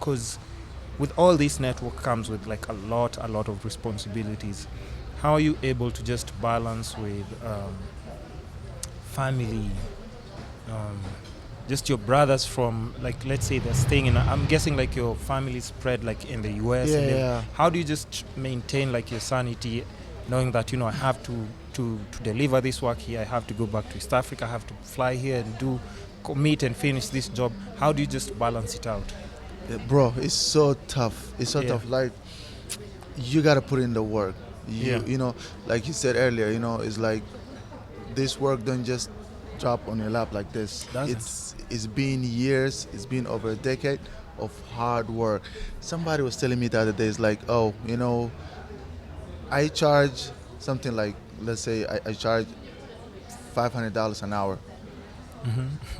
because with all this network comes with like a lot of responsibilities. How are you able to just balance with family, um, just your brothers from, like, let's say they're staying in, I'm guessing like your family spread like in the US, Yeah, and then yeah. how do you just maintain like your sanity, knowing that, I have to deliver this work here, I have to go back to East Africa, I have to fly here and commit and finish this job. How do you just balance it out? Bro, it's so tough. It's so Yeah. tough. Like, you gotta put in the work. Yeah. You know, like you said earlier, it's like this work don't just drop on your lap like this. Doesn't. It's been years. It's been over a decade of hard work. Somebody was telling me the other day, it's like, oh, I charge something like, let's say I charge $500 an hour.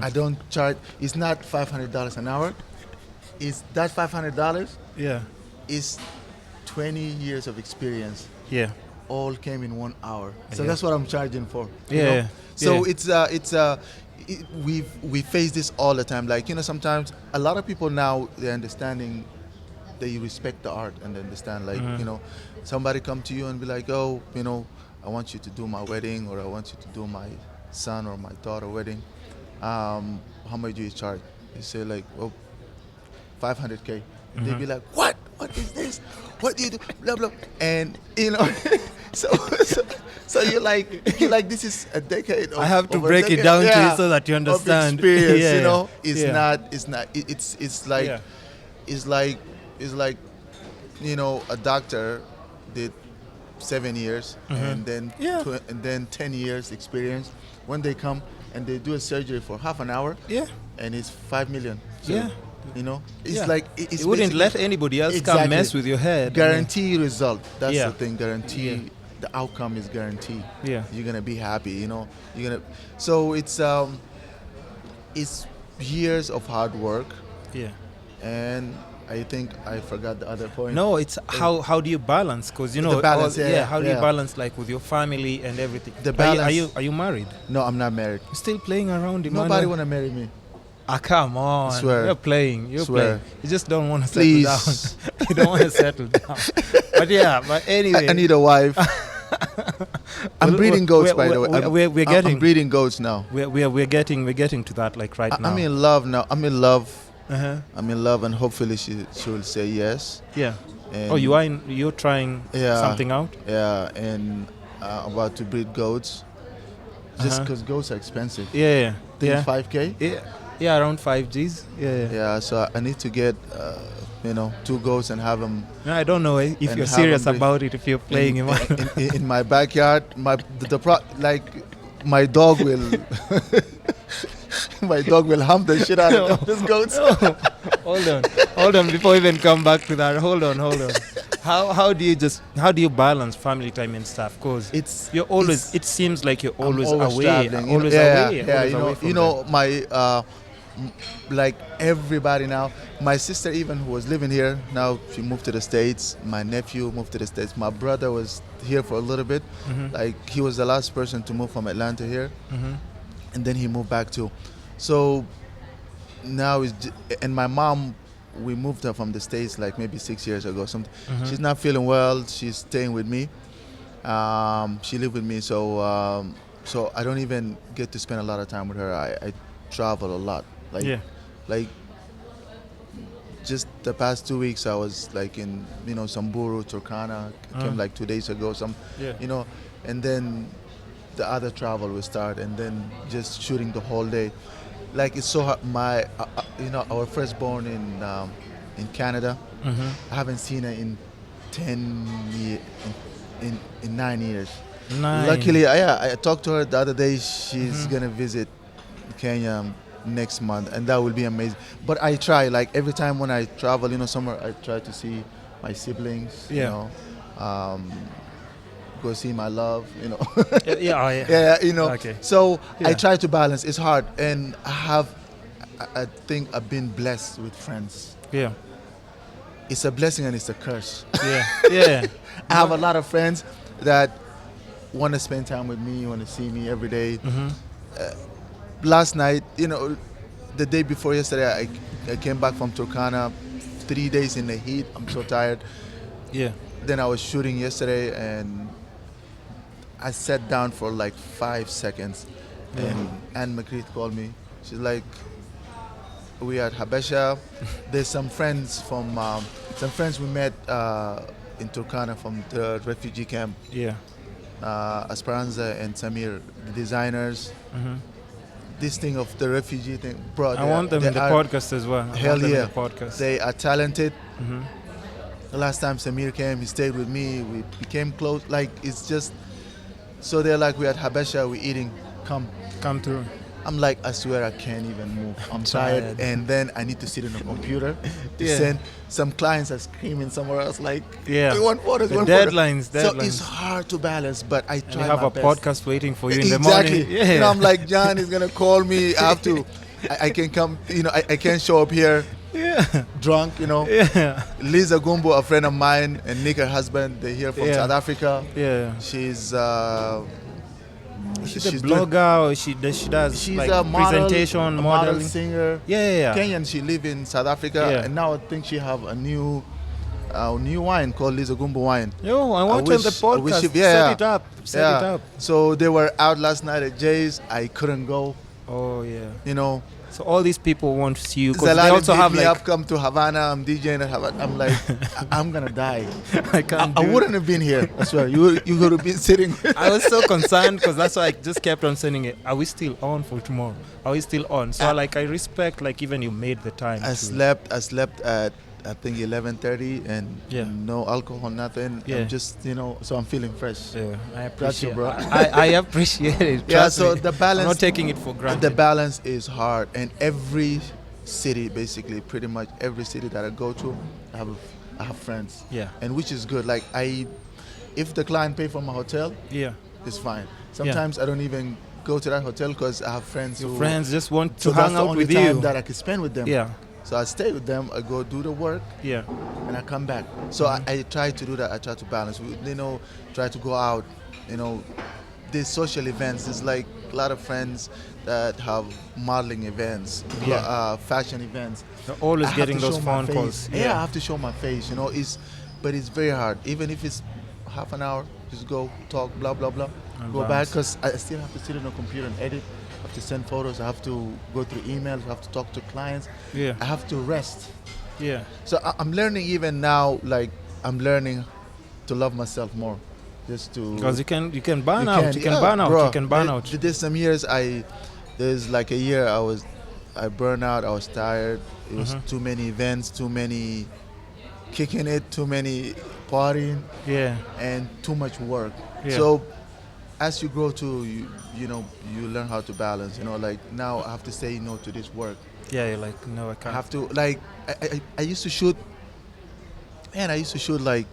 I don't charge. It's not $500 an hour. It's that $500 Yeah. is 20 years of experience. Yeah. All came in 1 hour. So Yeah. that's what I'm charging for. Yeah. So Yeah. we face this all the time. Like, sometimes a lot of people now, they're understanding, they respect the art and they understand, like, somebody come to you and be like, oh, I want you to do my wedding, or I want you to do my son or my daughter wedding. How much do you charge? You say like, oh, 500K. And they'd be like, what? What is this? What do you do? Blah, blah. And, so, so you're like, this is a decade of, I have to of a break it decade, down to yeah, you so that you of understand. experience, Yeah. It's Yeah. not, it's like, Yeah. it's like, a doctor did 7 years and then Yeah. and then 10 years experience. When they come and they do a surgery for half an hour, Yeah. and it's 5 million. So, Yeah. it's Yeah. like it's You wouldn't let basically- anybody else Exactly. come mess with your head. Guarantee result. That's Yeah. the thing. Guarantee. Yeah. The outcome is guaranteed. Yeah. You're gonna be happy. You're gonna. So it's years of hard work, Yeah. and I think I forgot the other point. No, it's how do you balance? Because The balance, how do you yeah. balance like with your family and everything? The Are balance. you married? No, I'm not married. You're still playing around, Emmanuel? Nobody wanna marry me. Ah, come on. Swear. You're playing. You're Swear. playing. You just don't want to settle Please. down. You don't want to settle down. But anyway. I need a wife. I'm breeding goats, by the way. We're getting I'm breeding goats now. we're getting to that like right now. I'm in love now. I'm in love. Uh-huh. I'm in love, and hopefully she will say yes. Yeah. And Oh, you're trying Yeah. something out? Yeah, and about to breed goats. Just Uh-huh. because goats are expensive. Yeah. Think Yeah. 5K. Yeah, around 5 Gs. Yeah. Yeah, so I need to get 2 goats and have them No, I don't know if And you're have serious them about it. If you're playing in, Emmanuel. in my backyard. Like my dog will. My dog will hump the shit out of those goats. Hold on. Before we even come back to that, hold on. How do you balance family time and stuff? Because you're always. It seems like you're I'm always away. traveling. Always Yeah, away. yeah. always away from them. My like everybody now. My sister, even, who was living here, now she moved to the States. My nephew moved to the States. My brother was here for a little bit. Mhm. Like, he was the last person to move from Atlanta here, Mhm. and then he moved back too. So now and my mom, we moved her from the States like maybe 6 years ago. Something. Mhm. She's not feeling well. She's staying with me. She lived with me, so I don't even get to spend a lot of time with her. I travel a lot. Like just the past 2 weeks, I was like in Samburu, Turkana. Came like 2 days ago. Yeah. And then the other travel will start, and then just shooting the whole day. Like, it's so hard. Our firstborn in Canada. Mhm. I haven't seen her in 10 years, in 9 years. Nice. Luckily, I talked to her the other day. She's gonna visit Kenya next month, and that will be amazing. But I try, like, every time when I travel, somewhere, I try to see my siblings. Yeah. Go see my love. Yeah. Yeah. Okay. So I Yeah. try to balance. It's hard, and I think I've been blessed with friends. Yeah. It's a blessing and it's a curse. Yeah. I have a lot of friends that want to spend time with me, want to see me every day. Mhm. Last night, the day before yesterday, I came back from Turkana, 3 days in the heat. I'm so tired. Yeah. Then I was shooting yesterday, and I sat down for like 5 seconds, Yeah. and Anne McCreath called me. She's like, "We are at Habesha. There's some friends we met in Turkana from the refugee camp. Yeah. Esperanza and Samir, the designers. Hmm. This thing of the refugee thing, bro. I want them in the podcast as well. I Hell want them yeah, in the podcast. they are talented. Hmm. The last time Samir came, he stayed with me. We became close. Like, it's just so they're like, we're at Habesha, we're eating. Come. Come through. I'm like, I swear I can't even move. I'm tired. And then I need to sit on a computer to Yeah. send. Some clients are screaming somewhere else, like, Yeah. we want photos, The we want photos. deadlines. So it's hard to balance, but I And try you have my a best. podcast waiting for you in the Exactly. morning. Yeah. You know, I'm like, John is gonna call me. I have to. I can come. You know, I can't show up here Yeah. drunk. You know. Yeah. Lisa Gumbo, a friend of mine, and Nick, her husband, they're here from Yeah. South Africa. Yeah. She's She's a doing- blogger, or she does She's like a model, presentation, a model, modeling. singer. Yeah. Kenyan. She live in South Africa, Yeah. and now I think she have a new wine called Lisa Gumbo wine. Yo, I want you on the I wish podcast. if- yeah. Set it up. Set it up. So they were out last night at Jay's. I couldn't go. Oh yeah. You know, So all these people want to see you because they Zalali also beat have me like up, come to Havana. I'm DJing at Havana. I'm like, I'm gonna die. I can't. I do it. wouldn't have been here. I swear, you would have been sitting. I was so concerned because that's why I just kept on sending it. Are we still on for tomorrow? Are we still on? So like I respect like even you made the time. I slept at I think 11:30 and Yeah. no alcohol, nothing. Yeah. I'm just so I'm feeling fresh. Yeah, I Got you, appreciate, bro. I appreciate it. Yeah, Trust so me. the balance. I'm not taking it for granted. The balance is hard, and every city, basically, pretty much every city that I go to, I have friends. Yeah. And which is good. Like if the client pay for my hotel, Yeah. it's fine. Sometimes I don't even go to that hotel because I have friends. Your who, friends just want so to that's hang the out only with time you. that I can spend with them. Yeah. So I stay with them. I go do the work, Yeah. and I come back. So I try to do that. I try to balance. Try to go out. These social events. There's like a lot of friends that have modeling events, Yeah. fashion events. You're always I have getting to those show my phone face. calls. Yeah, I have to show my face. But it's very hard. Even if it's half an hour, just go talk, blah blah blah, And go back bounce. because I still have to sit on a computer and edit. I have to send photos. I have to go through emails. I have to talk to clients. Yeah. I have to rest. Yeah. So I'm learning even now. Like I'm learning to love myself more. Just to Because you can burn out. You can yeah, burn out. bro. You can burn out. There's some years there's like a year I burned out. I was tired. It was too many events, too many kicking it, too many partying, Yeah. and too much work. Yeah. So as you grow too, you learn how to balance. Like now I have to say no to this work. Yeah. You're like, no, I I can't. have to like I used to shoot. Man, I used to shoot like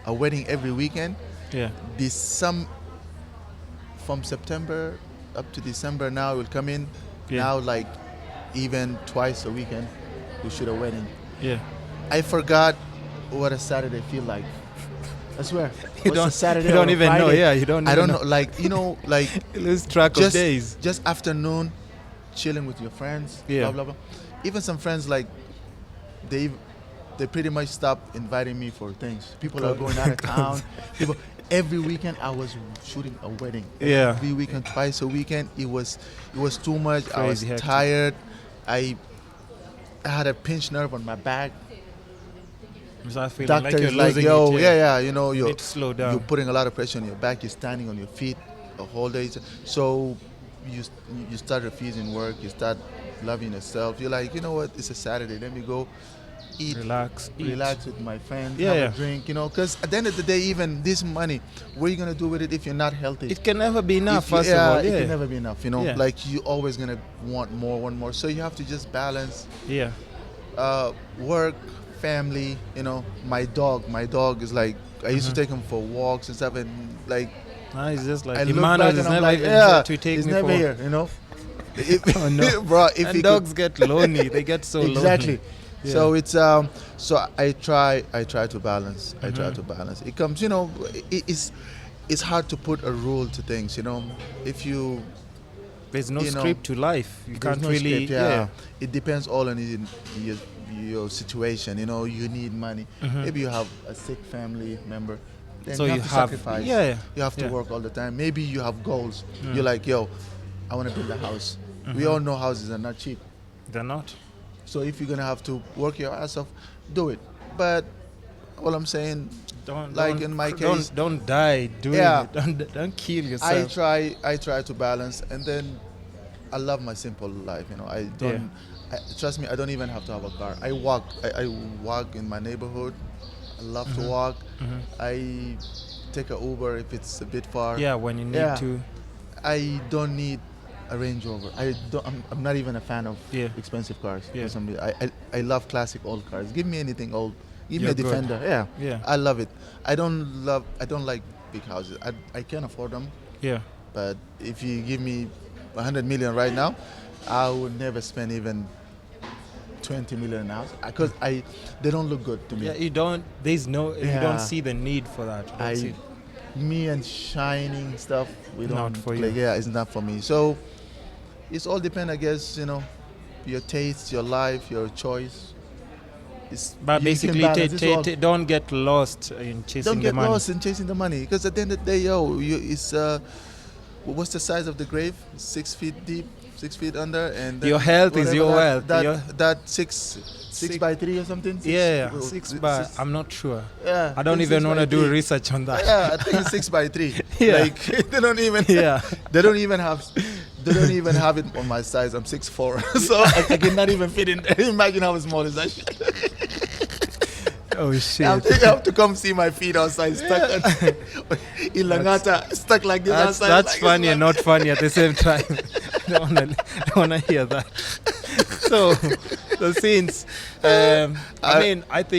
a wedding every weekend. Yeah. From September up to December now it will come in. Yeah. Now like even twice a weekend we shoot a wedding. Yeah. I forgot what a Saturday feel like. I swear. You What's don't. a Saturday You don't or a even know. Friday? Yeah. You don't. I even don't know. Like You lose track of days. just afternoon, chilling with your friends. Yeah. Blah blah blah. Even some friends like they pretty much stopped inviting me for things. People are going out of town. Every weekend I was shooting a wedding. Yeah. Every weekend, twice a weekend. It was too much. I was Crazy hectic. tired. I had a pinched nerve on my back. You start feeling Doctor like you're is like, losing yo, it. yeah, You you're need to slow down. you're putting a lot of pressure on your back. You're standing on your feet the whole day. So you start refusing work. You start loving yourself. You're like, you know what? It's a Saturday. Let me go eat, Relax. Eat. relax with my friends, Yeah, have yeah. a drink. Because at the end of the day, even this money, what are you gonna do with it if you're not healthy? It can never be enough. If you- First of all. it Yeah. can never be enough. Yeah. Like you're always gonna want more. So you have to just balance Yeah. work, family. My dog is like I used to take him for walks and stuff, and like Now it's just like I look Emmanuel back is and I'm never like, even yeah, here to take he's me never for. here. Oh, no. Bro, if he And could- dogs get lonely. They get so exactly. lonely. Yeah. So it's so I try to balance. I try to balance. It comes, it's hard to put a rule to things. If you There's no you know, script to life. You there's can't no really. script, it depends all on your your situation. You know, you need money. Maybe you have a sick family member. Then So you you have to have- sacrifice. yeah, You have to yeah. work all the time. Maybe you have goals. You're like, yo, I want to build a house. We all know houses are not cheap. They're not. So if you're gonna have to work your ass off, do it. But all I'm saying, like in my case, don't die doing Yeah. it. Don't kill I yourself. try to balance, and then I love my simple life. You know, I don't. Trust me, I don't even have to have a car. I walk. I walk in my neighborhood. I love to walk. I take a Uber if it's a bit far. Yeah, when you need Yeah. to. I don't need a Range Rover. I'm not even a fan of Yeah. expensive cars. Yeah. For some reason. I love classic old cars. Give me anything old. Give me You're a good. Defender. Yeah. Yeah. I love it. I don't like big houses. I can't afford them. Yeah. But if you give me 100 million right now, I would never spend even 20 million in a house because they don't look good to me. Yeah, you don't. There's no. You Yeah. don't see the need for that. You don't see- Me and shining stuff, we don't Not for play. you. Yeah, it's not for me. So it's all depend, I guess. You know, your taste, your life, your choice. But you can basically, balance. It's all- don't get lost in chasing don't the get money. lost in chasing the money because at the end of the day, it's what's the size of the grave? 6 feet deep, 6 feet under, and then Your health is whatever your that, wealth. That six Six- by 3 or something. Yeah, Well, 6 by. I'm not sure. Yeah, I don't think even 6 want by to do 3. research on that. Yeah, I think it's 6 by 3. Yeah. Like they don't even. Yeah. They don't even have it on my size. I'm 6'4", so I cannot even fit in. Imagine how small is that shit. Oh shit. You have to come see my feet outside stuck in Langata, stuck like this outside. That's like, funny it's and not funny at the same time. don't wanna hear that. So since I think